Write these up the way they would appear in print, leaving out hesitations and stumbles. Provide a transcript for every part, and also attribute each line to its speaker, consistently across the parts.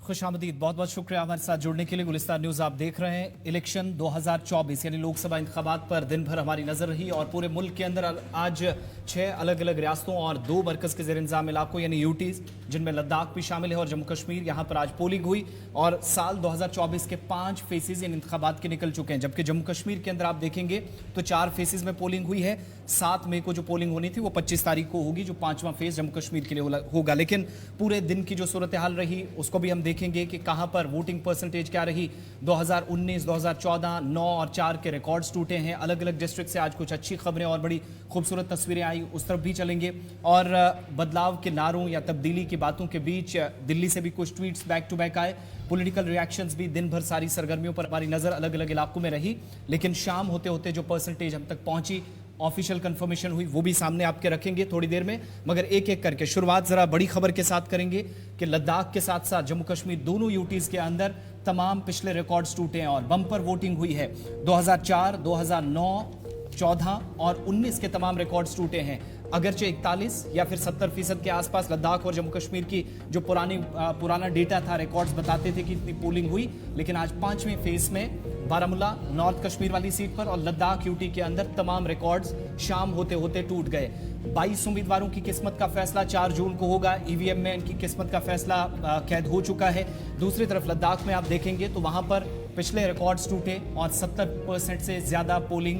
Speaker 1: खुशामदीद, बहुत बहुत शुक्रिया हमारे साथ जुड़ने के लिए। गुलिस्तान न्यूज आप देख रहे हैं। इलेक्शन 2024 यानी लोकसभा इंतखाबात पर दिन भर हमारी नजर रही और पूरे मुल्क के अंदर आज 6 अलग अलग रियासतों और 2 मरकज के जेर इंतजाम इलाकों यानी यूटीज, जिनमें लद्दाख भी शामिल है और जम्मू कश्मीर, यहां पर आज पोलिंग हुई और साल 2024 के 5 फेसेज इन इंतखाबात के निकल चुके हैं। जबकि जम्मू कश्मीर के अंदर आप देखेंगे तो 4 फेसेज में पोलिंग हुई है। 7 मई को जो पोलिंग होनी थी वो 25 तारीख को होगी, जो 5वां फेज जम्मू कश्मीर के लिए होगा। लेकिन पूरे दिन की जो सूरत हाल रही उसको भी हम देखेंगे कि कहां पर वोटिंग परसेंटेज क्या रही। 2019, 2014, 9 और 4 के रिकॉर्ड्स टूटे हैं। अलग अलग डिस्ट्रिक्ट से आज कुछ अच्छी खबरें और बड़ी खूबसूरत तस्वीरें आई, उस तरफ भी चलेंगे। और बदलाव के नारों या तब्दीली की बातों के बीच दिल्ली से भी कुछ ट्वीट्स बैक टू बैक आए। पॉलिटिकल रिएक्शंस भी दिन भर सारी सरगर्मियों पर हमारी नजर अलग अलग इलाकों में रही। लेकिन शाम होते होते जो परसेंटेज हम तक पहुंची, ऑफिशियल कंफर्मेशन हुई, वो भी सामने आपके रखेंगे थोड़ी देर में। मगर एक एक करके शुरुआत जरा बड़ी खबर के साथ करेंगे कि लद्दाख के साथ साथ जम्मू कश्मीर दोनों यूटीज के अंदर तमाम पिछले रिकॉर्ड्स टूटे हैं और बम्पर वोटिंग हुई है। 2004, 2009, 14 और 19 के तमाम रिकॉर्ड्स टूटे हैं। अगरचे 41 या फिर 70% के आसपास लद्दाख और जम्मू कश्मीर की जो पुराना डेटा था, रिकॉर्ड्स बताते थे कि इतनी पोलिंग हुई, लेकिन आज 5वें फेज में बारामूला नॉर्थ कश्मीर वाली सीट पर और लद्दाख यूटी के अंदर तमाम रिकॉर्ड्स शाम होते होते टूट गए। 22 उम्मीदवारों की किस्मत का फैसला 4 जून को होगा। ईवीएम में इनकी किस्मत का फैसला कैद हो चुका है। दूसरी तरफ लद्दाख में आप देखेंगे तो वहां पर पिछले रिकॉर्ड्स टूटे और 70% से ज्यादा पोलिंग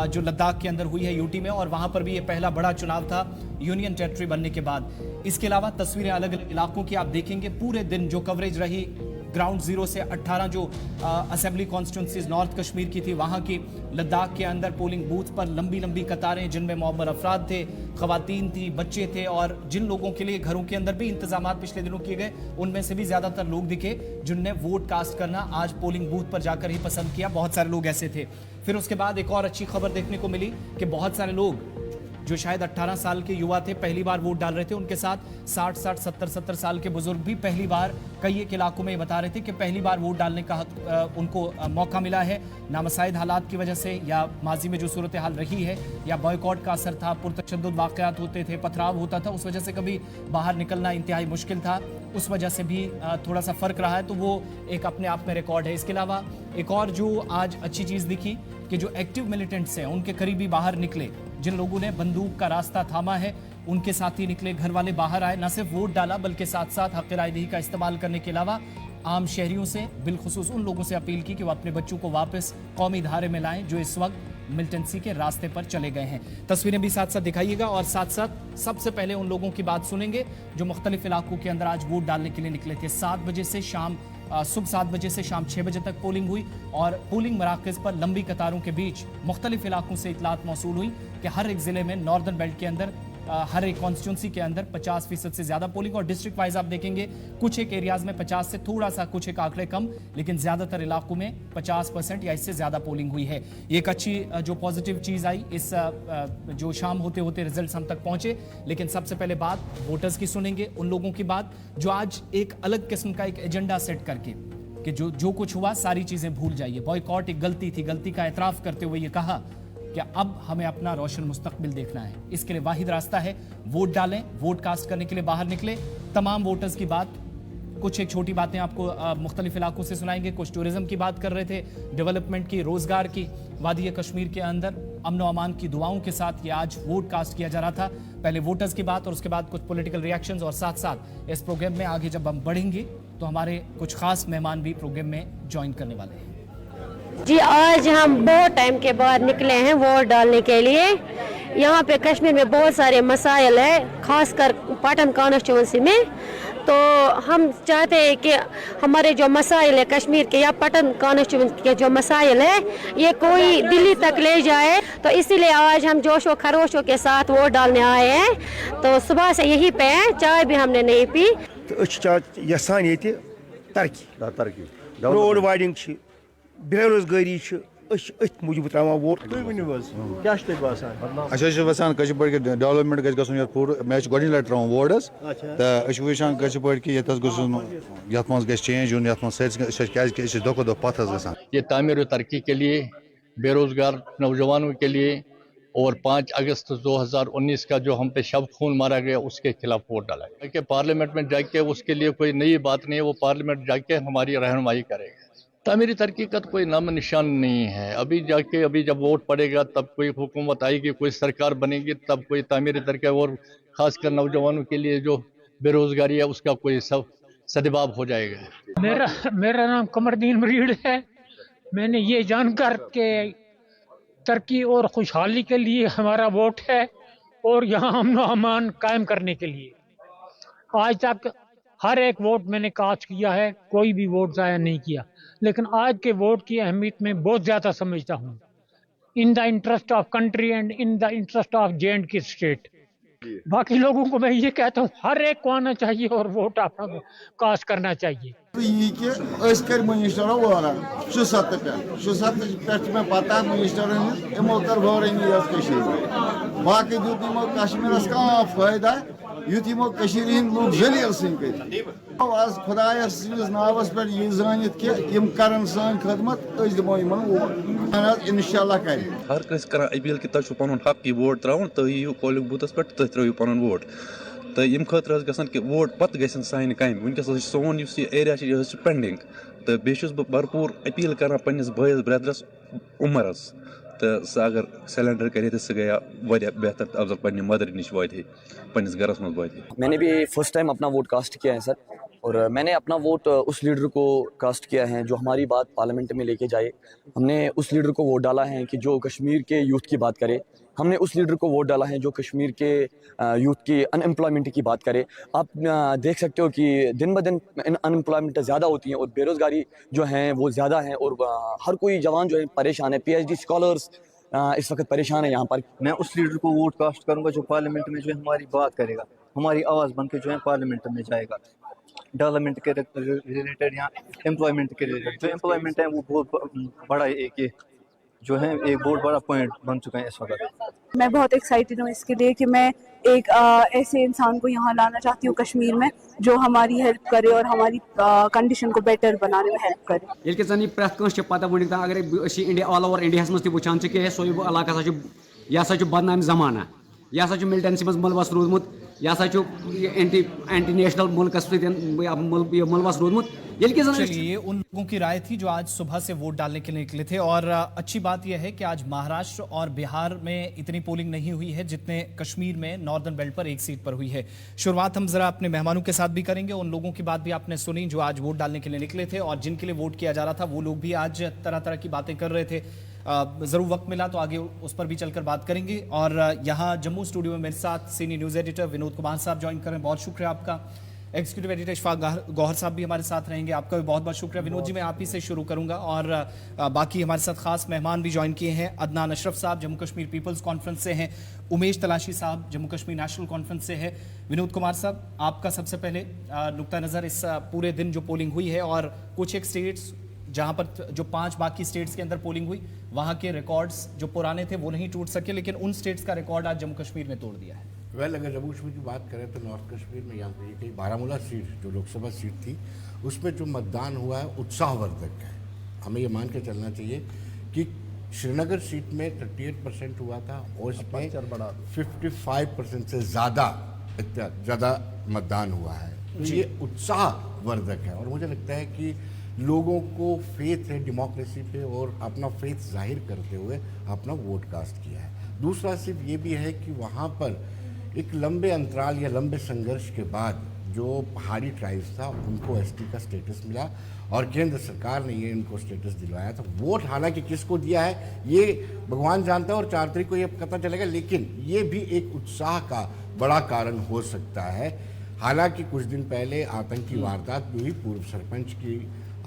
Speaker 1: जो लद्दाख के अंदर हुई है यूटी में, और वहां पर भी ये पहला बड़ा चुनाव था यूनियन टेरिटरी बनने के बाद। इसके अलावा तस्वीरें अलग अलग इलाकों की आप देखेंगे। पूरे दिन जो कवरेज रही ग्राउंड जीरो से 18 जो असेंबली कॉन्स्टिट्यूंसीज नॉर्थ कश्मीर की थी वहां की, लद्दाख के अंदर पोलिंग बूथ पर लंबी लंबी कतारें, जिनमें मुअम्मर अफराद थे, खवातीन थी, बच्चे थे और जिन लोगों के लिए घरों के अंदर भी इंतजाम पिछले दिनों किए गए, उनमें से भी ज्यादातर लोग दिखे जिनने वोट कास्ट करना आज पोलिंग बूथ पर जाकर ही पसंद किया। बहुत सारे लोग ऐसे थे। फिर उसके बाद एक और अच्छी खबर देखने को मिली कि बहुत सारे लोग जो शायद 18 साल के युवा थे, पहली बार वोट डाल रहे थे, उनके साथ 60, 70 साल के बुजुर्ग भी पहली बार कई एक इलाकों में बता रहे थे कि पहली बार वोट डालने का उनको मौका मिला है। नामसाइद हालात की वजह से या माजी में जो सूरत हाल रही है या बॉयकॉट का असर था, पुरतशद्दुद वाक़यात होते थे, पथराव होता था, उस वजह से कभी बाहर निकलना इंतहाई मुश्किल था, उस वजह से भी थोड़ा सा फ़र्क रहा है, तो वो एक अपने आप में रिकॉर्ड है। इसके अलावा एक और जो आज अच्छी चीज़ दिखी कि जो एक्टिव मिलिटेंट्स हैं उनके करीबी बाहर निकले, जिन लोगों ने बंदूक का रास्ता थामा है उनके साथ ही निकले, घर वाले बाहर आए, न सिर्फ वोट डाला बल्कि साथ साथ हक़ रायदही का इस्तेमाल करने के अलावा आम शहरियों से, बिलखुसूस उन लोगों से अपील की कि वो अपने बच्चों को वापस कौमी धारे में लाएं जो इस वक्त मिलिटेंसी के रास्ते पर चले गए हैं। तस्वीरें भी साथ साथ दिखाइएगा और साथ साथ सबसे पहले उन लोगों की बात सुनेंगे जो मुख्तलिफ इलाकों के अंदर आज वोट डालने के लिए निकले थे। 7 बजे से सुबह 7 बजे से शाम 6 बजे तक पोलिंग हुई और पोलिंग मराकज़ पर लंबी कतारों के बीच मुख्तलिफ इलाकों से इतलात मौसूल हुई कि हर एक ज़िले में नॉर्दर्न बेल्ट के अंदर हर एक कॉन्स्टिट्यूंसी के अंदर 50% से ज्यादा पोलिंग, और डिस्ट्रिक्ट वाइज आप देखेंगे कुछ एक एरियाज में 50 से थोड़ा सा कुछ एक आंकड़े कम, लेकिन ज्यादातर इलाकों में 50% या इससे ज्यादा पोलिंग हुई है। ये एक अच्छी जो पॉजिटिव चीज आई इस जो शाम होते होते रिजल्ट्स हम तक पहुंचे। लेकिन सबसे पहले बात वोटर्स की सुनेंगे, उन लोगों की बात जो आज एक अलग किस्म का एक एजेंडा सेट करके कि जो कुछ हुआ सारी चीजें भूल जाइए, बॉयकॉट एक गलती थी, गलती का एतराफ करते हुए ये कहा कि अब हमें अपना रोशन मुस्तकबिल देखना है। इसके लिए वाहिद रास्ता है वोट डालें, वोट कास्ट करने के लिए बाहर निकले। तमाम वोटर्स की बात, कुछ एक छोटी बातें आपको मुख्तलिफ इलाकों से सुनाएंगे। कुछ टूरिज्म की बात कर रहे थे, डेवलपमेंट की, रोजगार की। वादी कश्मीर के अंदर अमन व अमान की दुआओं के साथ ये आज वोट कास्ट किया जा रहा था। पहले वोटर्स की बात और उसके बाद कुछ पॉलिटिकल रिएक्शंस, और साथ साथ इस प्रोग्राम में आगे जब हम बढ़ेंगे तो हमारे कुछ खास मेहमान भी प्रोग्राम में ज्वाइन करने वाले हैं।
Speaker 2: जी, आज हम बहुत टाइम के बाद निकले हैं वोट डालने के लिए। यहाँ पे कश्मीर में बहुत सारे मसाइल है, खासकर पाटन कॉन्स्टिट्यूंसी में। तो हम चाहते हैं कि हमारे जो मसाइल है कश्मीर के या पटन कॉन्स्टिट्यूंसी के जो मसाइल है ये कोई दिल्ली तक ले जाए, तो इसीलिए आज हम जोशो खरोशों के साथ वोट डालने आए हैं। तो सुबह से यहीं पे हैं, चाय भी हमने नहीं पी।
Speaker 3: तो रोड वाइडिंग, बेरोजगारी मूजूब तरावान वोट।
Speaker 4: क्या बसान डेवलपमेंट गो पूर मे गोड लट तरावान वोट तो वुचान कि ये चेंज यून क्या दो दो पथ गसान।
Speaker 5: ये तामीर तरक्की के लिए, बेरोजगार नौजवानों के लिए और 5 अगस्त 2019 का जो हम पे शव खून मारा गया उसके खिलाफ वोट डाला है कि पार्लियामेंट में जाके उसके लिए कोई नई बात नहीं है, वो पार्लियामेंट जाके हमारी रहनुमाई करेगा। तामीरी तरक्की का तो कोई नाम निशान नहीं है। अभी जब वोट पड़ेगा तब कोई हुकूमत आएगी, कोई सरकार बनेगी, तब कोई तामीरी तरक्की और खासकर नौजवानों के लिए जो बेरोजगारी है उसका कोई सद्भाव हो जाएगा।
Speaker 6: मेरा नाम कमरदीन मरीड है। मैंने ये जानकर के तरक्की और खुशहाली के लिए हमारा वोट है और यहाँ अमन अमान कायम करने के लिए आज तक हर एक वोट मैंने कास्ट किया है, कोई भी वोट ज़ाया नहीं किया। लेकिन आज के वोट की अहमियत मैं बहुत ज़्यादा समझता हूँ, in the interest of country and in the interest of J&K state. बाकी लोगों को मैं ये कहता हूँ हर एक को आना चाहिए और वोट अपना कास्ट करना चाहिए।
Speaker 7: मिनिस्टर पे पता मिनिस्टर बाकी दूत कश्मीर का फायदा युत लूक जलील आज खुदायस नावस पे यह जानित कि कर सान खदमत दिमो इंशाल्लाह कर
Speaker 8: हर कस कर अपील कि तुम पन हक यह वोट त्राउन तुम यू पोलिंग बूथस पे तुम त्रो पन वोट तो यम खतर गसान कि वोट पत गसन सान कम वनकस सोन एरिया यह पेंडिंग तो बेस बह भरपूर अपील कर पन्निस भैस ब्रदरस उमरस तो सह अगर सिलेंडर करे तो सह गया वारिया बेहतर अफजल पन्ने मदर नश वाते पन्निस घरस मज वाते।
Speaker 9: मैंने भी फर्स्ट टाइम अपना वोट कास्ट किया है सर, और मैंने अपना वोट उस लीडर को कास्ट किया है जो हमारी बात पार्लियामेंट में लेके जाए। हमने उस लीडर को वोट डाला है कि जो कश्मीर के यूथ की बात करे। हमने उस लीडर को वोट डाला है जो कश्मीर के यूथ की अनएम्प्लॉयमेंट की बात करे। आप देख सकते हो कि दिन ब दिन अनएम्प्लॉयमेंट ज़्यादा होती है और बेरोज़गारी जो है वो ज़्यादा है और हर कोई जवान जो है परेशान है। PhD स्कॉलर्स इस वक्त परेशान है यहाँ पर।
Speaker 10: मैं उस लीडर को वोट कास्ट करूँगा जो पार्लियामेंट में जो है हमारी बात करेगा, हमारी आवाज़ बन के जो है पार्लियामेंट में जाएगा। डेवलपमेंट के रिलेटेड या एम्प्लॉयमेंट के रिलेटेड जो एम्प्लॉयमेंट है वो बहुत बड़ा एक जो है एक बहुत बड़ा पॉइंट बन चुका है इस वक्त।
Speaker 11: मैं बहुत एक्साइटेड हूँ इसके लिए कि मैं एक ऐसे इंसान को यहाँ लाना चाहती हूँ कश्मीर में जो हमारी हेल्प करे और हमारी कंडीशन को बेटर बनाने में हेल्प करे।
Speaker 12: ये जन प्रत कह पता वन अगर इंडिया ऑल ओवर इंडिया मज तुचान कि सोई इलाका यह बदनाम जमाना, यह मिलिटेंसी मज मुलवस रूदमुत, यह एंटी नेशनल मुल्कस मुलवस रूदमुत।
Speaker 1: चलिए, उन लोगों की राय थी जो आज सुबह से वोट डालने के लिए निकले थे। और अच्छी बात यह है कि आज महाराष्ट्र और बिहार में इतनी पोलिंग नहीं हुई है जितने कश्मीर में नॉर्दर्न बेल्ट पर एक सीट पर हुई है। शुरुआत हम जरा अपने मेहमानों के साथ भी करेंगे। उन लोगों की बात भी आपने सुनी जो आज वोट डालने के लिए निकले थे और जिनके लिए वोट किया जा रहा था, वो लोग भी आज तरह तरह की बातें कर रहे थे। जरूर वक्त मिला तो आगे उस पर भी चलकर बात करेंगे। और यहाँ जम्मू स्टूडियो में मेरे साथ senior news editor Vinod Kumar साहब ज्वाइन कर रहे हैं, बहुत शुक्रिया आपका। एग्जीक्यूटिव एडिटर इशफाक गौहर साहब भी हमारे साथ रहेंगे, आपका भी बहुत बहुत शुक्रिया। विनोद जी, मैं आप ही से शुरू करूंगा और बाकी हमारे साथ खास मेहमान भी ज्वाइन किए हैं। अदनान अशरफ साहब जम्मू कश्मीर पीपल्स कॉन्फ्रेंस से हैं, उमेश तलाशी साहब जम्मू कश्मीर नेशनल कॉन्फ्रेंस से है। विनोद कुमार साहब, आपका सबसे पहले नुक्ता नज़र इस पूरे दिन जो पोलिंग हुई है और कुछ एक स्टेट्स जहां पर जो 5 बाकी स्टेट्स के अंदर पोलिंग हुई वहां के रिकॉर्ड्स जो पुराने थे वो नहीं टूट सके, लेकिन उन स्टेट्स का रिकॉर्ड आज जम्मू कश्मीर ने तोड़ दिया है।
Speaker 13: अगर जम्मू कश्मीर की बात करें तो नॉर्थ कश्मीर में यहाँ पे कहीं बारामूला सीट जो लोकसभा सीट थी उसमें जो मतदान हुआ है उत्साहवर्धक है। हमें ये मान के चलना चाहिए कि श्रीनगर सीट में 38% हुआ था और इसमें 55% से ज़्यादा मतदान हुआ है। तो ये उत्साहवर्धक है और मुझे लगता है कि लोगों को फेथ है डेमोक्रेसी पे और अपना फेथ जाहिर करते हुए अपना वोट कास्ट किया है। दूसरा सिर्फ ये भी है कि वहाँ पर एक लंबे अंतराल या लंबे संघर्ष के बाद जो पहाड़ी ट्राइब्स था उनको ST का स्टेटस मिला और केंद्र सरकार ने ये इनको स्टेटस दिलवाया था। वोट हालांकि किसको दिया है ये भगवान जानता है और 4 तारीख को ये पता चलेगा, लेकिन ये भी एक उत्साह का बड़ा कारण हो सकता है। हालांकि कुछ दिन पहले आतंकी वारदात भी हुई, पूर्व सरपंच की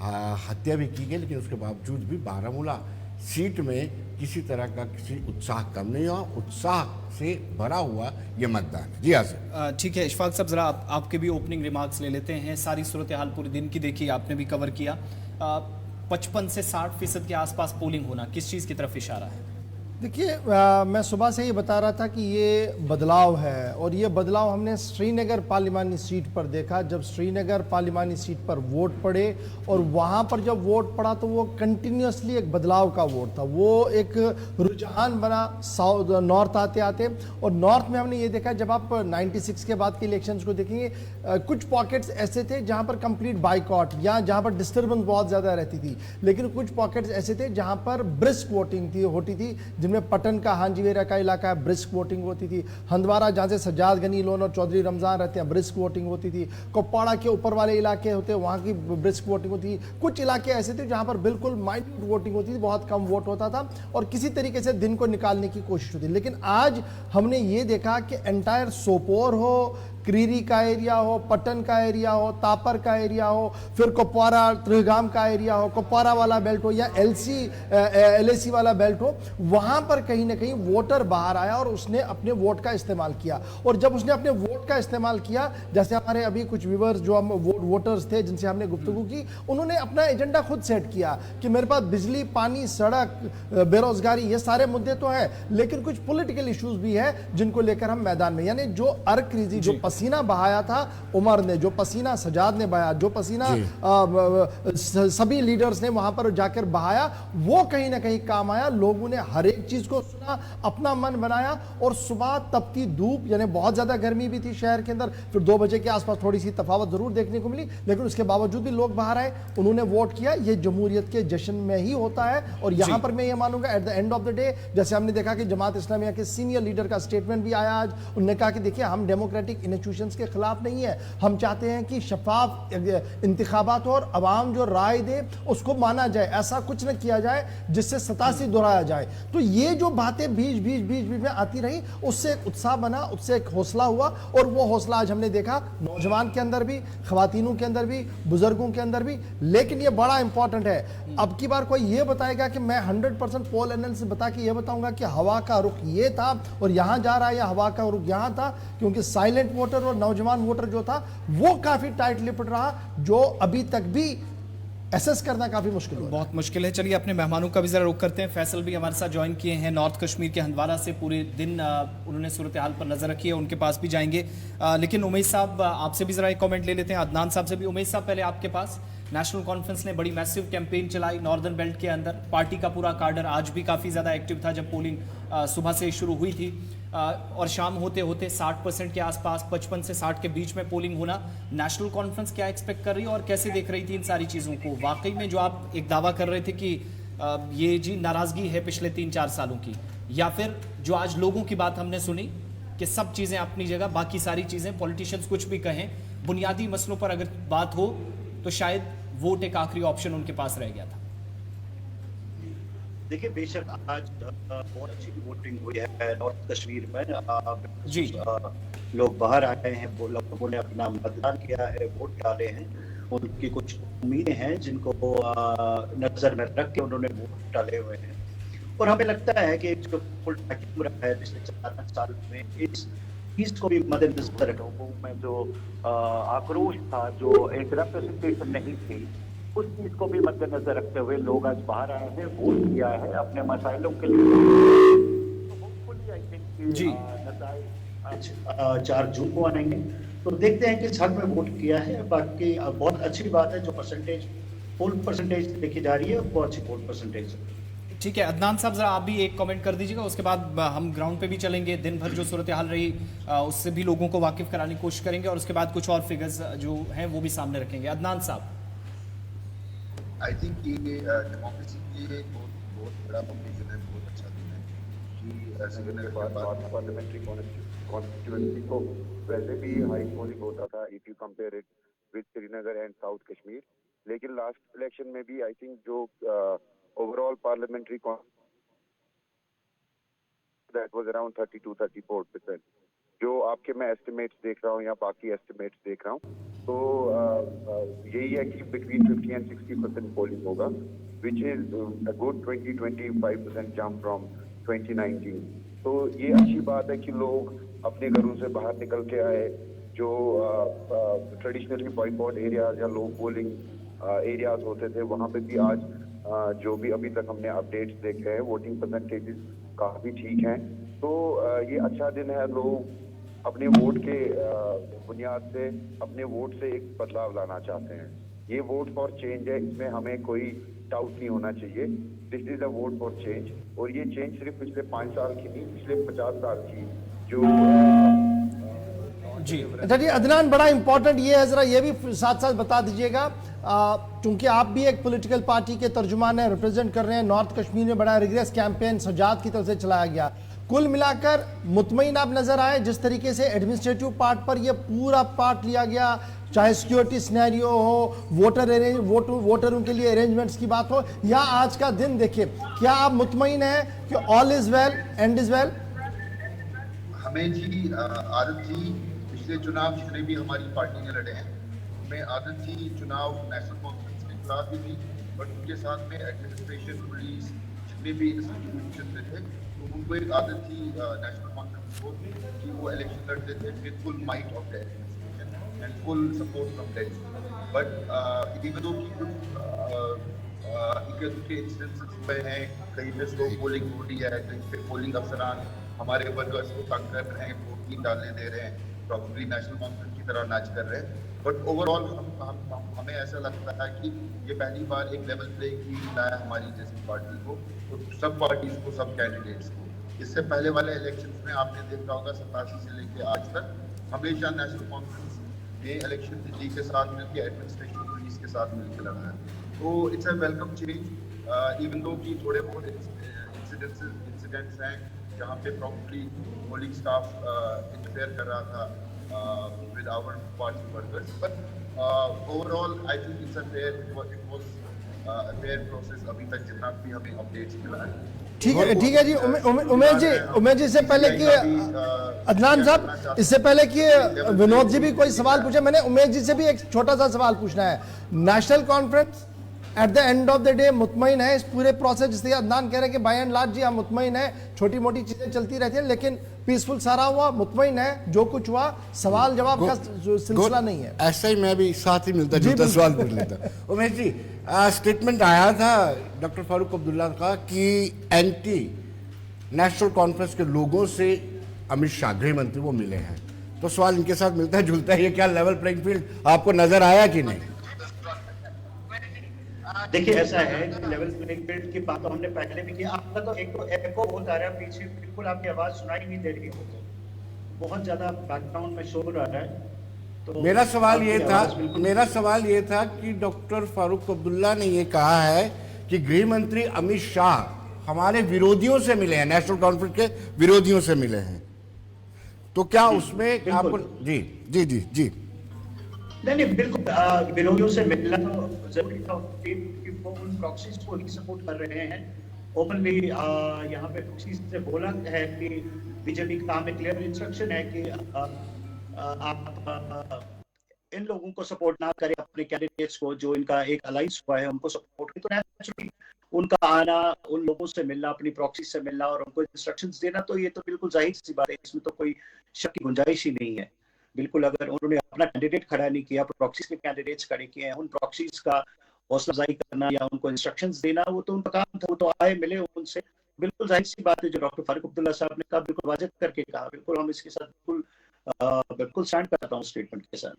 Speaker 13: हत्या भी की गई, लेकिन उसके बावजूद भी बारामूला सीट में किसी तरह का किसी उत्साह कम नहीं हुआ, उत्साह से भरा हुआ ये मतदान। जी हाँ सर।
Speaker 1: ठीक है इशफाक साहब, जरा आपके भी ओपनिंग रिमार्क्स ले लेते हैं। सारी सूरत हाल पूरे दिन की देखी, आपने भी कवर किया। 55 से 60% के आसपास पोलिंग होना किस चीज़ की तरफ इशारा है?
Speaker 14: देखिए मैं सुबह से ही बता रहा था कि ये बदलाव है और ये बदलाव हमने श्रीनगर पार्लिमानी सीट पर देखा। जब श्रीनगर पार्लिमानी सीट पर वोट पड़े और वहाँ पर जब वोट पड़ा तो वो कंटिन्यूसली एक बदलाव का वोट था, वो एक रुझान बना साउथ नॉर्थ आते आते। और नॉर्थ में हमने ये देखा, जब आप 96 के बाद के इलेक्शंस को देखेंगे कुछ पॉकेट्स ऐसे थे जहाँ पर कंप्लीट बाइकॉट या जहाँ पर डिस्टर्बेंस बहुत ज़्यादा रहती थी, लेकिन कुछ पॉकेट्स ऐसे थे जहाँ पर ब्रिस्क वोटिंग होती थी, जिनमें पटन का हांजीवेरा का इलाका है, ब्रिस्क वोटिंग होती थी। हंदवारा जहाँ से सज्जाद गनी लोन और चौधरी रमजान रहते हैं, ब्रिस्क वोटिंग होती थी। कुपवाड़ा के ऊपर वाले इलाके होते हैं, वहाँ की ब्रिस्क वोटिंग होती थी। कुछ इलाके ऐसे थे जहाँ पर बिल्कुल माइन्यूट वोटिंग होती थी, बहुत कम वोट होता था और किसी तरीके से दिन को निकालने की कोशिश होती। लेकिन आज हमने ये देखा कि एंटायर सोपोर हो, क्रीरी का एरिया हो, पटन का एरिया हो, तापर का एरिया हो, फिर कुपवाड़ा त्रिगाम का एरिया हो, कुपवाड़ा वाला बेल्ट हो या LAC वाला बेल्ट हो, वहां पर कहीं ना कहीं वोटर बाहर आया और उसने अपने वोट का इस्तेमाल किया। और जब उसने अपने वोट का इस्तेमाल किया, जैसे हमारे अभी कुछ व्यूअर्स जो हम वोटर्स थे जिनसे हमने गुफ्तगू की, उन्होंने अपना एजेंडा खुद सेट किया कि मेरे पास बिजली, पानी, सड़क, बेरोजगारी, ये सारे मुद्दे तो हैं, लेकिन कुछ पॉलिटिकल इश्यूज भी है जिनको लेकर हम मैदान में, यानी जो अर्क-रीजी, जो पसीना बहाया था उमर ने, जो पसीना सजाद ने बहाया, जो पसीना सभी लीडर्स ने वहां पर जाकर बहाया, वो कहीं ना कहीं काम आया। लोगों ने हर एक चीज को सुना, अपना मन बनाया। और सुबह तपती धूप, यानी बहुत ज्यादा गर्मी भी थी शहर के अंदर, फिर 2 बजे के आसपास थोड़ी सी तफावत जरूर देखने को मिली, लेकिन उसके बावजूद भी लोग बाहर आए, उन्होंने वोट किया। ये जमहूरियत के जश्न में ही होता है। और यहां पर मैं ये मानूंगा eight the end of the day, जैसे हमने देखा कि जमात इस्लामिया के सीनियर लीडर का स्टेटमेंट भी आया आज, उन्होंने कहा कि देखिए हम डेमोक्रेटिक इंस्टीट्यूशंस के खिलाफ नहीं है, हम चाहते हैं कि शफाफ इंतखाबात हो और अवाम जो राय दे उसको माना जाए, ऐसा कुछ न किया जाए जिससे 87 दोहराया जाए। तो ये जो बातें बीच में आती रही, उससे एक उत्साह बना, उससे एक हौसला हुआ। और वो हौसला आज हमने देखा नौजवान के अंदर भी, खवातीनों के अंदर भी, बुजुर्गों के अंदर भी। लेकिन ये बड़ा इंपॉर्टेंट है, अब की बार कोई ये बताएगा कि मैं 100% पोल एनालिसिस बता के ये बताऊंगा कि हवा का रुख ये था और यहां जा रहा है, या हवा का रुख यहां था, क्योंकि साइलेंट वोटर और नौजवान वोटर जो था वो काफी टाइट लिपट रहा, जो अभी तक भी एसेस करना काफी मुश्किल है,
Speaker 1: बहुत मुश्किल है। चलिए अपने मेहमानों का भी जरा रुख करते हैं। फैसल भी हमारे साथ ज्वाइन किए हैं नॉर्थ कश्मीर के हंदवारा से, पूरे दिन उन्होंने सूरत हाल पर नजर रखी है, उनके पास भी जाएंगे। लेकिन उमेश साहब आपसे भी जरा एक कमेंट ले लेते हैं, अदनान साहब से भी। उमेश साहब पहले आपके पास, नेशनल कॉन्फ्रेंस ने बड़ी मैसिव कैंपेन चलाई नॉर्दर्न बेल्ट के अंदर, पार्टी का पूरा कार्डर आज भी काफ़ी ज़्यादा एक्टिव था जब पोलिंग सुबह से शुरू हुई थी, और शाम होते होते 60% के आसपास, 55 से 60 के बीच में पोलिंग होना। नेशनल कॉन्फ्रेंस क्या एक्सपेक्ट कर रही है और कैसे देख रही थी इन सारी चीज़ों को? वाकई में जो आप एक दावा कर रहे थे कि ये जी नाराज़गी है पिछले 3-4 सालों की, या फिर जो आज लोगों की बात हमने सुनी कि सब चीज़ें अपनी जगह, बाकी सारी चीज़ें पॉलिटिशियंस कुछ भी कहें, बुनियादी मसलों पर अगर बात हो तो शायद वोट एक आखिरी ऑप्शन उनके पास रह गया था?
Speaker 15: देखिए बेशक आज बहुत अच्छी वोटिंग हुई है नॉर्थ कश्मीर में जी। लोग बाहर आए हैं, लोगों ने अपना मतदान किया है, वोट डाले हैं, उनकी कुछ उम्मीदें हैं जिनको नजर में रख के उन्होंने वोट डाले हुए हैं। और हमें लगता है कि जो फुल पैकिंग रहा है पिछले 4 साल में, इस चीज को भी मद्देनजर रखा, लोगों में जो आक्रोश था, जो एक रिप्रेजेंटेशन नहीं थी, उस चीज को भी मद्देनजर रखते हुए लोग आज बाहर आए हैं, वोट किया है अपने मसाइलों के लिए। तो होपफुली आई थिंक जी नतीजे 4 जून को आएंगे, तो देखते हैं किस हद में वोट किया है। बाकी बहुत अच्छी बात है, जो परसेंटेज पोल परसेंटेज देखी जा रही है वो अच्छी पोल परसेंटेज है।
Speaker 1: ठीक है, अदनान साहब जरा आप भी एक कमेंट कर दीजिएगा, उसके बाद हम ग्राउंड पे भी चलेंगे, दिन भर जो सूरत हाल रही उससे भी लोगों को वाकिफ कराने की कोशिश करेंगे, और उसके बाद कुछ और फिगर्स जो हैं वो भी सामने रखेंगे। अदनान साहब,
Speaker 16: आई थिंक ये डेमोक्रेसी की एक बहुत बड़ा ओकेजन है, बहुत अच्छा दिन है कि श्रीनगर के बाद पार्लियामेंट्री कॉन्स्टिट्यूएंसी को वैसे भी हाई पोलिंग होता था if you compare it with Srinagar and south Kashmir, लेकिन लास्ट इलेक्शन में भी आई थिंक जो overall parliamentary that was around 32-34%, जो आपके मैं एस्टिमेट्स देख रहा हूँ या बाकी एस्टिमेट्स देख रहा हूँ, तो यही है कि बिटवीन 50 and 60% पोलिंग होगा, which is a good 20-25% jump from 2019। तो ये अच्छी बात है कि लोग अपने घरों से बाहर निकल के आए, जो ट्रेडिशनली बॉयकॉट एरियाज या लो पोलिंग एरियाज होते थे, वहाँ पे भी आज जो भी अभी तक हमने अपडेट्स देखे हैं, वोटिंग परसेंटेजेस काफ़ी ठीक हैं। तो ये अच्छा दिन है। लोग अपने वोट के बुनियाद से, अपने वोट से एक बदलाव लाना चाहते हैं। ये वोट फॉर चेंज है, इसमें हमें कोई डाउट नहीं होना चाहिए। This is a vote for change. और ये चेंज सिर्फ पिछले 5 साल की नहीं, पिछले 50 साल की जो
Speaker 14: जी। अच्छा जी अदनान, बड़ा इंपॉर्टेंट ये है, जरा ये भी साथ साथ बता दीजिएगा, क्योंकि आप भी एक पॉलिटिकल पार्टी के तर्जुमान हैं, रिप्रेजेंट कर रहे हैं। नॉर्थ कश्मीर में बड़ा रिग्रेस कैंपेन सजाद की तरफ से चलाया गया। कुल मिलाकर मुतमईन आप नजर आए जिस तरीके से एडमिनिस्ट्रेटिव पार्ट पर ये पूरा पार्ट लिया गया, चाहे सिक्योरिटी सिनेरियो हो, वोटरों के लिए अरेंजमेंट्स की बात हो, या आज का दिन देखिए, क्या आप मुतमईन हैं कि all is well, and is well?
Speaker 17: हमें जी आदत थी, पिछले चुनाव जितने भी हमारी पार्टी ने लड़े हैं उनमें आदत थी चुनाव नेशनल कॉन्फ्रेंस के खिलाफ भी थी, बट उनके साथ में एडमिनिस्ट्रेशन, पुलिस, जितने भी इंस्टीट्यूशन में थे, तो उनको एक आदत थी नेशनल कॉन्फ्रेंस को कि वो इलेक्शन लड़ते थे with full might of the administration and full support from them. But even though कि इंस्टेंसेस हुए हैं, कहीं पे स्लो पोलिंग हो रही है, कहीं पे पोलिंग अफसरान हमारे वर्कर्स को तंग कर रहे हैं, वोट नहीं डालने दे रहे हैं, प्रॉब्ली नेशनल कॉन्फ्रेंस की तरह मैच कर रहे हैं। बट ओवरऑल हमें ऐसा लगता है कि ये पहली बार एक लेवल प्लेइंग फील्ड लाया हमारी जैसी पार्टी को, तो सब पार्टीज को, सब कैंडिडेट्स को। इससे पहले वाले इलेक्शंस में आपने देखा होगा 87 से लेकर आज तक हमेशा नेशनल कॉन्फ्रेंस ने इलेक्शन दिल्ली के साथ मिलकर, एडमिनिस्ट्रेशन पुलिस के साथ मिलकर लड़ा है। तो it's a welcome change, even though कि थोड़े बहुत इंसिडेंट्स हैं जहाँ पे प्रॉब्ली पोलिंग स्टाफ इंटरफेयर कर रहा था with our party workers, but overall I think it's a fair, it was a fair process अभी तक जितना भी हमें अपडेट्स मिला है।
Speaker 14: ठीक है जी। उमेश जी, इससे पहले कि अदनान साहब, इससे पहले कि विनोद जी भी कोई सवाल पूछे, मैंने उमेश जी से भी एक छोटा सा सवाल पूछना है। National Conference at the end of the day मुतमईन है इस पूरे प्रोसेस, जिससे अदनान कह रहे हैं कि बाय एंड लार्ज जी हम मुतमईन है, छोटी मोटी चीजें चलती रहती हैं लेकिन पीसफुल सारा हुआ, मुतमईन है, जो कुछ हुआ सवाल जवाब का सिलसिला नहीं है।
Speaker 13: ऐसा ही मैं भी साथ ही मिलता जुलता सवाल पूछ लेता। उमेश जी, स्टेटमेंट आया था डॉक्टर फारूक अब्दुल्ला का कि एंटी नेशनल कॉन्फ्रेंस के लोगों से अमित शाह गृह मंत्री वो मिले हैं, तो सवाल इनके साथ मिलता है जुलता है, ये क्या लेवल प्लेइंग फील्ड आपको नजर आया कि नहीं?
Speaker 15: देखिए ऐसा है कि लेवल प्लेइंग फील्ड की बात तो हमने पहले भी की। आपका तो एक तो एको बहुत आ रहा है पीछे, बिल्कुल आपकी आवाज सुनाई नहीं दे रही, बहुत ज्यादा बैकग्राउंड में शोर आ रहा है। तो
Speaker 13: मेरा सवाल ये था कि डॉक्टर फारूक अब्दुल्ला ने ये कहा है कि गृह मंत्री अमित शाह हमारे विरोधियों से मिले हैं, नेशनल कॉन्फ्रेंस के विरोधियों से मिले हैं, तो क्या उसमें आपको? जी जी जी जी
Speaker 15: नहीं बिल्कुल, विरोधियों से मिलना तो जरूरी था कि वो उन प्रॉक्सीज को ही सपोर्ट कर रहे हैं। ओपनली यहाँ पे प्रॉक्सीज से बोला है कि बीजेपी का काम में क्लियर इंस्ट्रक्शन है कि आप इन लोगों को सपोर्ट ना करें, अपने कैंडिडेट्स को जो इनका एक अलायंस हुआ है उनको सपोर्ट करें। तो नेचुरली उनका आना, उन लोगों से मिलना, अपनी प्रॉक्सी से मिलना और उनको इंस्ट्रक्शंस देना, तो ये तो बिल्कुल जाहिर सी बात है, इसमें तो कोई शक की गुंजाइश ही नहीं है। बिल्कुल अगर उन्होंने अपना कैंडिडेट खड़ा नहीं किया, प्रॉक्सीज के कैंडिडेट्स खड़े किए हैं, उन प्रॉक्सीज का हौसला अफजाई करना या उनको इंस्ट्रक्शंस देना, वो तो उनका काम था, वो तो आए मिले उनसे। बिल्कुल जाहिर सी बात है जो डॉक्टर फारूक अब्दुल्ला साहब ने कहा, बिल्कुल वाजिब करके कहा, बिल्कुल हम इसके साथ बिल्कुल स्टैंड करता हूँ स्टेटमेंट के साथ।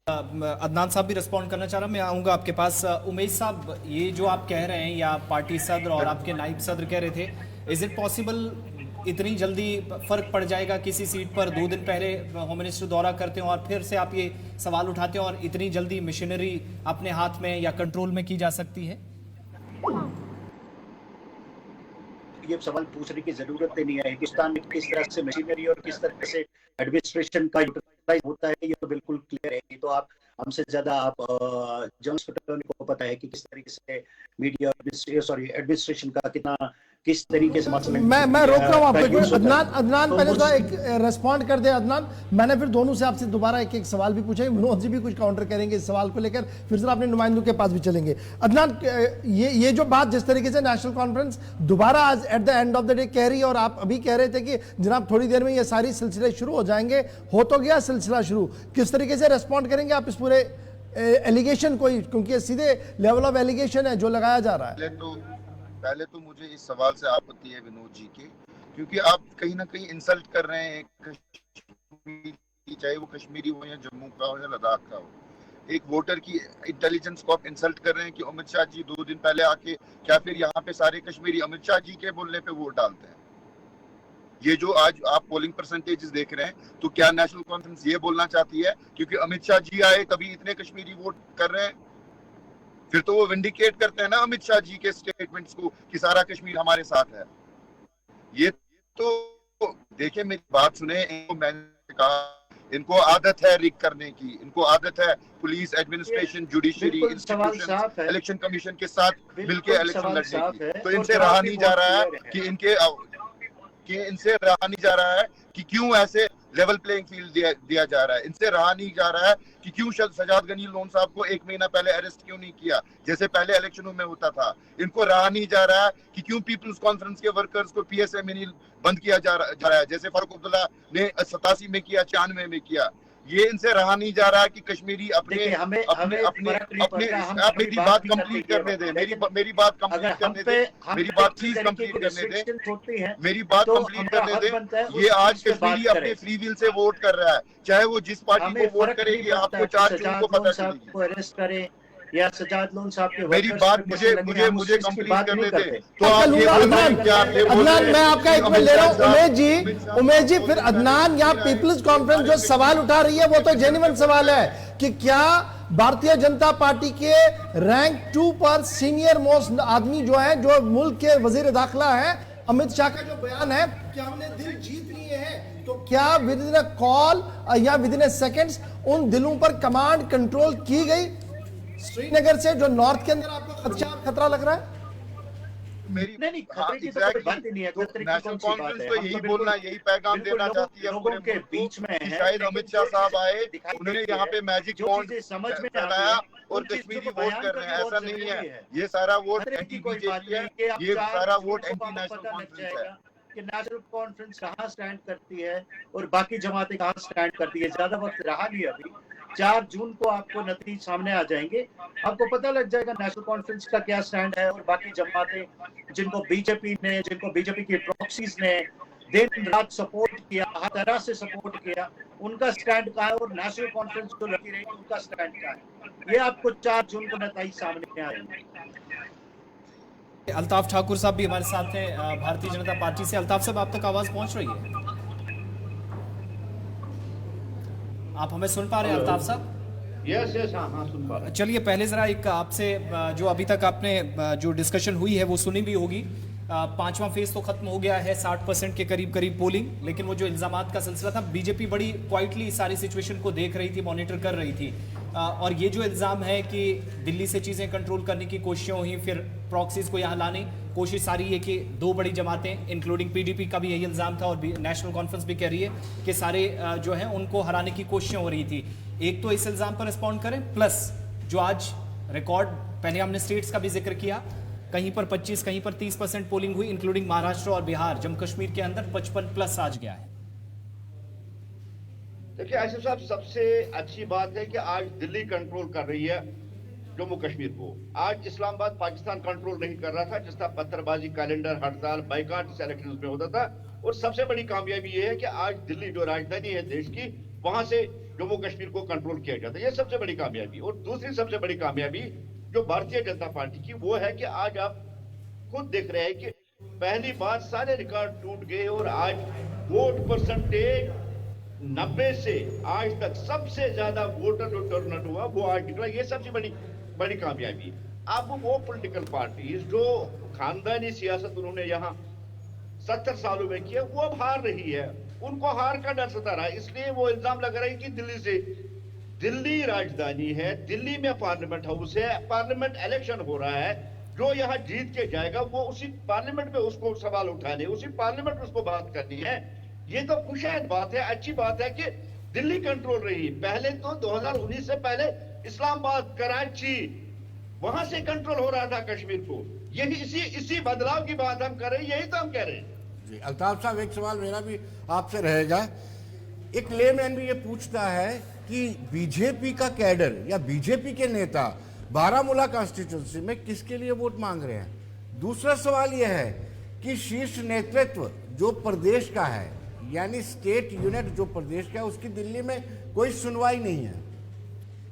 Speaker 1: अदनान साहब भी रिस्पॉन्ड करना चाह रहा हूं, मैं आऊंगा आपके पास। उमेश साहब, ये जो आप कह रहे हैं या पार्टी सदर और आपके नायब सदर कह रहे थे, इज इट पॉसिबल इतनी जल्दी फर्क पड़ जाएगा किसी सीट पर 2 दिन पहले होम मिनिस्टर दौरा करते हैं और फिर से आप ये सवाल उठाते हैं और इतनी जल्दी मशीनरी अपने हाथ में या कंट्रोल में की जा सकती है?
Speaker 15: ये सवाल पूछने की जरूरत ही नहीं है। हिंदुस्तान में किस तरह से मशीनरी और किस तरह से एडमिनिस्ट्रेशन का यूटिलाइज होता है ये तो बिल्कुल क्लियर है। ये तो आप हमसे ज्यादा आप जर्नलिस्ट को पता है कि किस तरीके से मीडिया एडमिनिस्ट्रेशन का किस तरीके से
Speaker 14: मैं रोक रहा हूँ आपको। अदनान पहले तो एक रेस्पॉन्ड कर दे। अदनान, मैंने फिर दोनों से आपसे दोबारा एक सवाल भी पूछे, विनोद जी भी कुछ काउंटर करेंगे इस सवाल को लेकर, फिर से अपने नुमाइंदों के पास भी चलेंगे। अदनान, ये जो बात जिस तरीके से नेशनल कॉन्फ्रेंस दोबारा आज eight the end of the day कह रही है और आप अभी कह रहे थे कि जनाब थोड़ी देर में ये सारी सिलसिले शुरू हो जाएंगे, हो तो गया सिलसिला शुरू, किस तरीके से रेस्पॉन्ड करेंगे आप इस पूरे एलिगेशन को, क्योंकि सीधे लेवल ऑफ एलिगेशन है जो लगाया जा रहा है?
Speaker 17: पहले तो मुझे इस सवाल से आपत्ति है विनोद जी के, क्योंकि आप कहीं ना कहीं इंसल्ट कर रहे हैं कश्मीरी, चाहे वो कश्मीरी हो या जम्मू का हो या लद्दाख का हो। एक वोटर की इंटेलिजेंस को आप इंसल्ट कर रहे हैं कि अमित शाह जी 2 दिन पहले आके, क्या फिर यहाँ पे सारे कश्मीरी अमित शाह जी के बोलने पे वोट डालते हैं? ये जो आज आप पोलिंग परसेंटेजेस देख रहे हैं, तो क्या नेशनल कॉन्फ्रेंस ये बोलना चाहती है क्योंकि अमित शाह जी आए तभी इतने कश्मीरी वोट कर रहे हैं? फिर तो वो विंडिकेट करते हैं ना अमित शाह जी के स्टेटमेंट्स को कि सारा कश्मीर हमारे साथ है। ये तो देखिए, मेरी बात सुने, इनको मैंने कहा इनको आदत है रिग करने की, इनको आदत है police, administration, judiciary, institution, election commission के साथ मिलकर इलेक्शन लड़ने की। तो इनसे रहा नहीं जा रहा है कि इनसे रहा नहीं जा रहा है कि क्यों ऐसे लेवल प्लेइंग फील्ड दिया जा रहा है। इनसे रहा नहीं जा रहा है कि क्यों सजाद गनी लोन साहब को 1 महीना पहले अरेस्ट क्यों नहीं किया जैसे पहले इलेक्शनों में होता था। इनको रहा नहीं जा रहा है कि क्यों पीपल्स कॉन्फ्रेंस के वर्कर्स को पीएसए में बंद किया जा रहा है जैसे फारूक अब्दुल्ला ने 87 में किया, 96 में किया। ये इनसे रहा नहीं जा रहा है कि कश्मीरी अपनी बात कंप्लीट करने दे। मेरी बात कंप्लीट करने दे, मेरी बात प्लीज कंप्लीट करने दे, मेरी बात कंप्लीट करने दे। ये आज कश्मीरी अपने फ्री विल से वोट कर रहा है, चाहे वो जिस पार्टी को वोट करेगी, आपको 4 जून को पता चलेगी।
Speaker 15: अरेस्ट करें या सजाद लोन साहब के
Speaker 17: मेरी बात मुझे कंप्लीट करने दे। तो
Speaker 14: आप ये अदनान, मैं आपका एक मिनट ले रहा हूँ। उमेश जी, फिर अदनान, यहाँ पीपल्स कॉन्फ्रेंस जो सवाल उठा रही है वो तो जेन्युइन सवाल है कि क्या भारतीय जनता पार्टी के रैंक 2 पर सीनियर मोस्ट आदमी जो है, जो मुल्क के वजीर दाखिला है, अमित शाह का जो बयान है, क्या हमने दिल जीत लिए हैं? तो क्या विद इन अ कॉल या विद इन अ सेकेंड्स उन दिलों पर कमांड कंट्रोल की गई श्रीनगर से, जो नॉर्थ के अंदर आपको खतरा लग रहा है?
Speaker 15: नहीं, खतरे की तो कोई बात ही नहीं है।
Speaker 17: नेशनल कॉन्फ्रेंस तो यही बोलना, यही पैगाम देना चाहती है
Speaker 15: लोगों के बीच में है।
Speaker 17: शायद अमित शाह साहब आए, उन्होंने यहाँ पे मैजिक वॉन्ड
Speaker 15: समझ में
Speaker 17: फैलाया और कश्मीरी वोट कर रहे हैं, ऐसा नहीं है। ये सारा वोट एंटी बीजेपी है, ये सारा वोट एंटी नेशनल कॉन्फ्रेंस है
Speaker 15: कि नेशनल कॉन्फ्रेंस कहाँ स्टैंड करती है और बाकी जमातें कहाँ स्टैंड करती है। ज्यादा वक्त रहा नहीं, अभी 4 जून को आपको नतीजे सामने आ जाएंगे, आपको पता लग जाएगा नेशनल कॉन्फ्रेंस का क्या स्टैंड है और बाकी जमातें जिनको बीजेपी की प्रॉक्सीज ने दिन रात सपोर्ट किया, हर तरह से सपोर्ट किया, उनका स्टैंड क्या है और नेशनल कॉन्फ्रेंस जो लगी रही उनका स्टैंड क्या है। ये आपको 4 जून को नतीजे सामने आएंगे।
Speaker 1: अल्ताफ ठाकुर साहब भी हमारे साथ हैं भारतीय जनता पार्टी से। अल्ताफ साहब, आप तक आवाज पहुंच रही है? आप हमें सुन पा रहे हैं अल्ताफ साहब?
Speaker 15: यस, हाँ, सुन पा रहे हैं।
Speaker 1: चलिए, पहले जरा एक आपसे जो अभी तक आपने जो डिस्कशन हुई है वो सुनी भी होगी। 5वां फेज तो खत्म हो गया है, 60% के करीब पोलिंग, लेकिन वो जो इल्जामात का सिलसिला था, बीजेपी बड़ी क्वाइटली सारी सिचुएशन को देख रही थी, मॉनिटर कर रही थी। और ये जो इल्जाम है कि दिल्ली से चीजें कंट्रोल करने की कोशिशें हुई, फिर प्रॉक्सीज को यहाँ लाने कोशिश सारी है कि 2 बड़ी जमातें इंक्लूडिंग पीडीपी का भी यही इल्जाम था और नेशनल कॉन्फ्रेंस भी कह रही है कि सारे जो है उनको हराने की कोशिशें हो रही थी। एक तो इस इल्जाम पर रिस्पॉन्ड करें, प्लस जो आज रिकॉर्ड, पहले हमने स्टेट्स का भी जिक्र किया, कहीं पर 25, कहीं पर 30% पोलिंग हुई, इंक्लूडिंग महाराष्ट्र और बिहार। जम्मू कश्मीर के अंदर 55+ आज गया है।
Speaker 18: देखिए आसिफ साहब, सबसे अच्छी बात है कि आज दिल्ली कंट्रोल कर रही है जम्मू कश्मीर को। आज इस्लामाबाद पाकिस्तान कंट्रोल नहीं कर रहा था, जिस तरह पत्थरबाजी, कैलेंडर, हड़ताल, बाइकाट इलेक्शन में होता था। और सबसे बड़ी कामयाबी ये है कि आज दिल्ली जो राजधानी है देश की, वहां से जम्मू कश्मीर को कंट्रोल किया जाता है। ये सबसे बड़ी कामयाबी। और दूसरी सबसे बड़ी कामयाबी जो भारतीय जनता पार्टी की, वो है कि आज आप खुद देख रहे हैं कि पहली बार सारे रिकॉर्ड टूट गए और आज वोट परसेंटेज 90 से आज तक सबसे ज्यादा वोटर जो टर्नआउट हुआ वो आज निकला। ये सबसे बड़ी कामयाबी। अब वो पॉलिटिकल पार्टी जो खानदानी सियासत उन्होंने यहाँ 70 सालों में किया, वो अब हार रही है, उनको हार का डर सता रहा है। इसलिए वो इल्जाम लगा रही कि दिल्ली राजधानी है, दिल्ली में पार्लियामेंट हाउस है, पार्लियामेंट इलेक्शन हो रहा है, जो यहाँ जीत के जाएगा वो उसी पार्लियामेंट में उसको सवाल उठाने, उसी पार्लियामेंट में उसको बात करनी है। ये तो खुशहाल बात है, अच्छी बात है कि दिल्ली कंट्रोल रही। पहले तो 2019 से पहले इस्लामाबाद, कराची, वहां से कंट्रोल हो रहा था कश्मीर को। यही इसी बदलाव की बात हम कर रहे हैं, यही तो हम कह रहे हैं।
Speaker 13: जी अल्ताफ साहब, एक सवाल मेरा भी आपसे रहेगा। एक लेमैन भी ये पूछता है कि बीजेपी का कैडर या बीजेपी के नेता बारामूला कॉन्स्टिट्यूंसी में किसके लिए वोट मांग रहे हैं? दूसरा सवाल यह है कि शीर्ष नेतृत्व जो प्रदेश का है, यानी स्टेट यूनिट जो प्रदेश का है, उसकी दिल्ली में कोई सुनवाई नहीं है।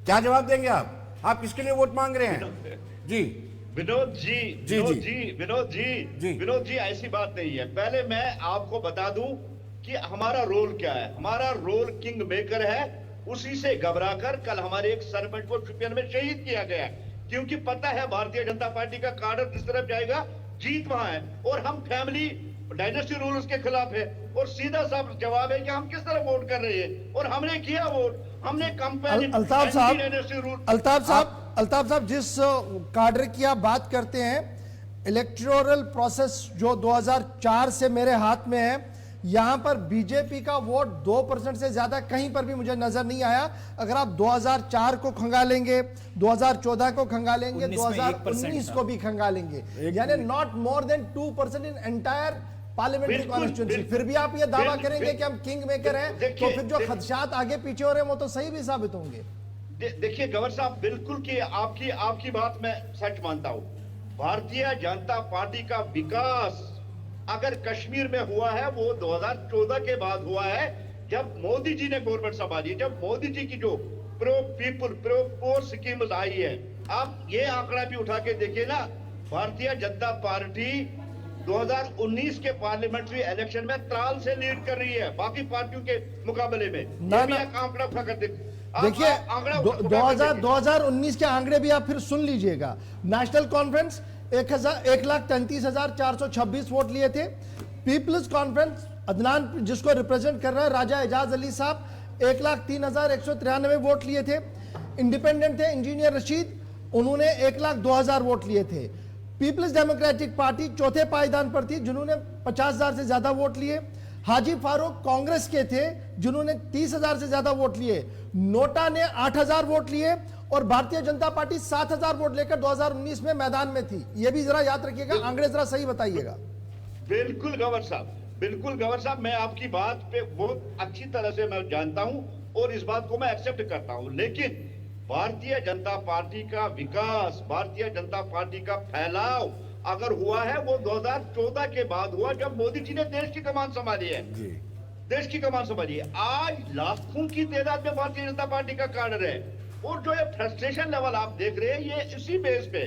Speaker 13: क्या जवाब देंगे आप किसके लिए वोट मांग रहे हैं? जी
Speaker 18: विनोद जी ऐसी बात नहीं है। पहले मैं आपको बता दूं कि हमारा रोल क्या है। हमारा रोल किंग मेकर है। उसी से घबराकर कल हमारे एक सरपंच को शोपियान में शहीद किया गया, क्योंकि पता है भारतीय जनता पार्टी का कार्डर किस तरफ जाएगा, जीत वहां है। और हम फैमिली डायनेस्टी रूल्स के खिलाफ है। और सीधा सा जवाब है कि हम किस तरह वोट कर रहे हैं, और हमने किया वोट। हमने
Speaker 14: अल्ताफ साहब जिस कार्डर की आप बात करते हैं, इलेक्टोरल प्रोसेस जो 2004 से मेरे हाथ में है, यहां पर बीजेपी का वोट 2% से ज्यादा कहीं पर भी मुझे नजर नहीं आया। अगर आप 2004 को खंगालेंगे, 2014 को खंगालेंगे, 2019 को भी खंगालेंगे, यानी not more than 2% in entire parliamentary constituency. फिर भी आप ये दावा करेंगे कि हम किंग मेकर हैं, तो फिर जो खदशात आगे पीछे हो रहे हैं वो तो सही भी साबित होंगे।
Speaker 18: देखिए गवर साहब, बिल्कुल कि आपकी बात मैं सच मानता हूं। भारतीय जनता पार्टी का विकास अगर कश्मीर में हुआ है वो 2014 के बाद हुआ है, जब मोदी जी ने गवर्नमेंट संभाली, जब मोदी जी की जो प्रो पीपल प्रो पोर स्कीम्स आई है। आप ये आंकड़ा भी उठा के देखिए ना, भारतीय जनता पार्टी 2019 के पार्लियामेंट्री इलेक्शन में त्राल से लीड कर रही है बाकी पार्टियों के मुकाबले में। आंकड़ा उठा कर
Speaker 14: देखिए 2019 के आंकड़े भी आप फिर सुन लीजिएगा। नेशनल कॉन्फ्रेंस 1,33,426 वोट लिए थे। पीपल्स कॉन्फ्रेंस अदनान जिसको रिप्रेजेंट कर रहा है राजा एजाज अली साहब, 1,03,193 वोट लिए थे। इंडिपेंडेंट थे इंजीनियर रशीद, उन्होंने 1,02,000 वोट लिए थे। पीपल्स डेमोक्रेटिक पार्टी चौथे पायदान पर थी, जिन्होंने 50,000 से ज्यादा वोट लिए। हाजी फारूक कांग्रेस के थे, जिन्होंने 30,000 से ज्यादा वोट लिए। नोटा ने 8,000 वोट लिए और भारतीय जनता पार्टी 7,000 वोट लेकर 2019 में मैदान में थी। यह भी जरा याद रखिएगा, आंकड़े जरा सही बताइएगा।
Speaker 18: बिल्कुल गवर साहब, मैं आपकी बात पे बहुत अच्छी तरह से मैं जानता हूं और इस बात को मैं एक्सेप्ट करता हूं। लेकिन भारतीय जनता पार्टी का विकास, भारतीय जनता पार्टी का फैलाव अगर हुआ है वो 2014 के बाद हुआ, जब मोदी जी ने देश की कमान संभाली है। देश की कमान संभाली है। आज लाखों की तादाद में भारतीय जनता पार्टी का कार्डर है, और जो ये फ्रस्ट्रेशन लेवल आप देख रहे हैं, ये इसी बेस पे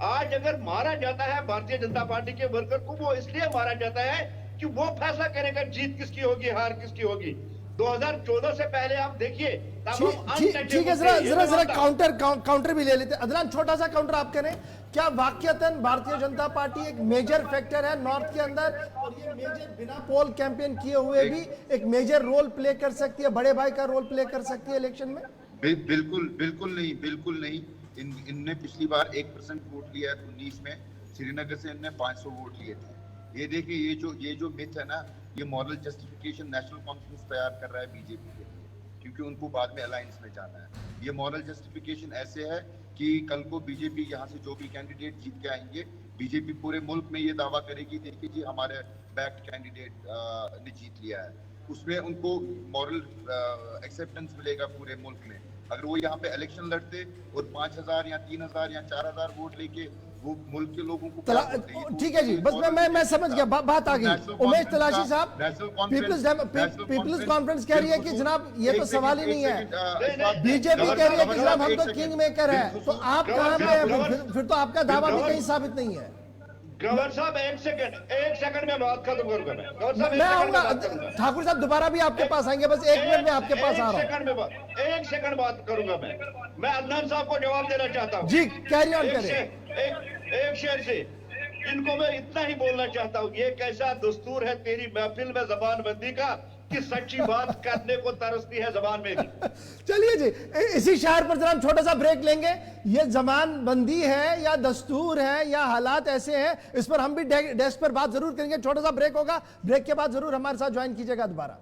Speaker 18: आज अगर मारा जाता है भारतीय जनता पार्टी के वर्कर को, वो इसलिए मारा जाता है कि वो फैसला करेगा जीत किसकी होगी, हार किसकी होगी। 2014 से पहले आप देखिए।
Speaker 14: ठीक है, जरा काउंटर भी ले लेते। अदनान, छोटा सा काउंटर आप करें। क्या वाकईतन भारतीय जनता पार्टी एक मेजर फैक्टर है नॉर्थ के अंदर, और ये मेजर बिना पोल कैंपेन किए हुए भी एक मेजर रोल प्ले कर सकती है, बड़े भाई का रोल प्ले कर सकती है इलेक्शन में?
Speaker 17: बिल्कुल नहीं। इनने पिछली बार 1% वोट लिया है 19 में। श्रीनगर से इनने 500 वोट लिए थे। ये देखिए, ये जो मिथ है ना, ये मॉरल जस्टिफिकेशन नेशनल कॉन्फ्रेंस तैयार कर रहा है बीजेपी के लिए, क्योंकि उनको बाद में अलायंस में जाना है। ये मॉरल जस्टिफिकेशन ऐसे है कि कल को बीजेपी यहाँ से जो भी कैंडिडेट जीत के आएंगे, बीजेपी पूरे मुल्क में ये दावा करेगी, देखिए जी हमारे बैक्ड कैंडिडेट ने जीत लिया है। उसमें उनको मॉरल एक्सेप्टेंस मिलेगा पूरे मुल्क में। अगर वो यहाँ पे इलेक्शन लड़ते और 5,000 या 3,000 या 4,000 वोट लेके वो मुल्क के लोगों को
Speaker 14: ठीक है जी, बस मैं समझ गया, बात आ गई। उमेश तलाशी साहब, पीपल्स कॉन्फ्रेंस कह रही है कि जनाब ये तो सवाल ही नहीं है। बीजेपी कह रही है कि जनाब हम तो किंग मेकर है, तो आप कहां पे? फिर तो आपका दावा भी कहीं साबित नहीं है।
Speaker 18: गवर साहब एक सेकंड में बात खत्म करूंगा
Speaker 14: मैं आऊंगा। ठाकुर साहब दोबारा भी आपके पास आएंगे, बस 1 मिनट में आपके पास आ रहा हूं।
Speaker 18: एक सेकंड बात करूंगा मैं अदनान साहब को जवाब देना चाहता हूं।
Speaker 14: जी, कैरी ऑन करें।
Speaker 18: एक शेर से इनको मैं इतना ही बोलना चाहता हूं, ये कैसा दस्तूर है तेरी महफिल में जबानबंदी का कि सच्ची बात करने को तरसती है जबान में भी।
Speaker 14: चलिए जी, इसी शहर पर जरा हम छोटा सा ब्रेक लेंगे। ये जबानबंदी है या दस्तूर है या हालात ऐसे हैं, इस पर हम भी डेस्क पर बात जरूर करेंगे। छोटा सा ब्रेक होगा, ब्रेक के बाद जरूर हमारे साथ ज्वाइन कीजिएगा दोबारा।